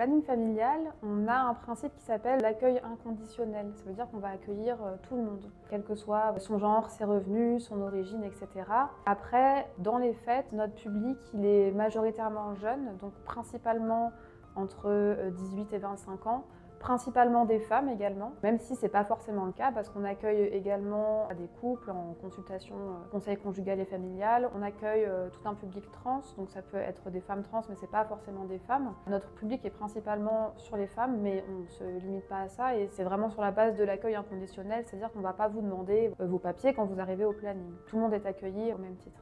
planning familial, on a un principe qui s'appelle l'accueil inconditionnel. Ça veut dire qu'on va accueillir tout le monde, quel que soit son genre, ses revenus, son origine, etc. Après, dans les faits, notre public, il est majoritairement jeune, donc principalement entre 18 et 25 ans. Principalement des femmes également, même si c'est pas forcément le cas parce qu'on accueille également des couples en consultation conseil conjugal et familial. On accueille tout un public trans, donc ça peut être des femmes trans mais c'est pas forcément des femmes. Notre public est principalement sur les femmes mais on ne se limite pas à ça et c'est vraiment sur la base de l'accueil inconditionnel, c'est-à-dire qu'on va pas vous demander vos papiers quand vous arrivez au planning. Tout le monde est accueilli au même titre.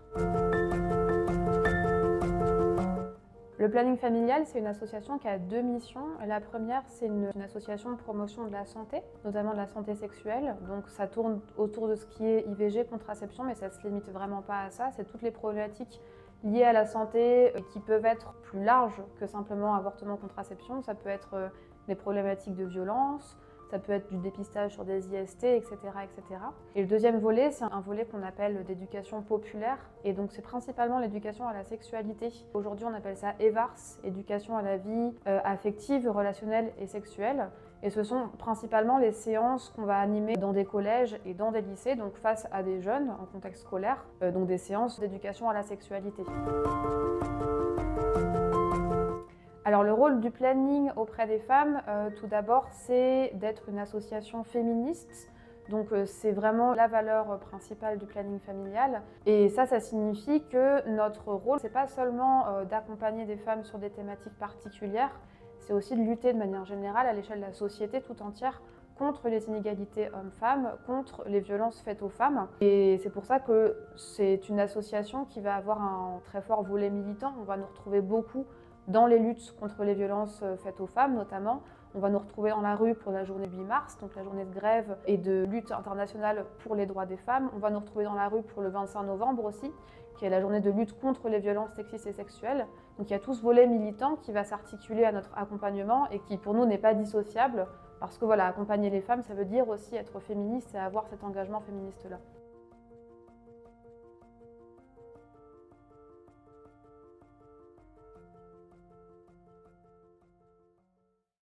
Le planning familial, c'est une association qui a deux missions. La première, c'est une association de promotion de la santé, notamment de la santé sexuelle. Donc ça tourne autour de ce qui est IVG, contraception, mais ça ne se limite vraiment pas à ça. C'est toutes les problématiques liées à la santé qui peuvent être plus larges que simplement avortement, contraception. Ça peut être des problématiques de violence, ça peut être du dépistage sur des IST, etc., etc. Et le deuxième volet, c'est un volet qu'on appelle d'éducation populaire. Et donc c'est principalement l'éducation à la sexualité. Aujourd'hui, on appelle ça EVARS, éducation à la vie affective, relationnelle et sexuelle. Et ce sont principalement les séances qu'on va animer dans des collèges et dans des lycées, donc face à des jeunes en contexte scolaire, donc des séances d'éducation à la sexualité. Alors le rôle du planning auprès des femmes, tout d'abord, c'est d'être une association féministe. Donc c'est vraiment la valeur principale du planning familial. Et ça signifie que notre rôle, c'est pas seulement d'accompagner des femmes sur des thématiques particulières, c'est aussi de lutter de manière générale à l'échelle de la société tout entière contre les inégalités hommes-femmes, contre les violences faites aux femmes. Et c'est pour ça que c'est une association qui va avoir un très fort volet militant. On va nous retrouver beaucoup dans les luttes contre les violences faites aux femmes notamment. On va nous retrouver dans la rue pour la journée 8 mars, donc la journée de grève et de lutte internationale pour les droits des femmes. On va nous retrouver dans la rue pour le 25 novembre aussi, qui est la journée de lutte contre les violences sexistes et sexuelles. Donc il y a tout ce volet militant qui va s'articuler à notre accompagnement et qui pour nous n'est pas dissociable parce que voilà, accompagner les femmes, ça veut dire aussi être féministe et avoir cet engagement féministe-là.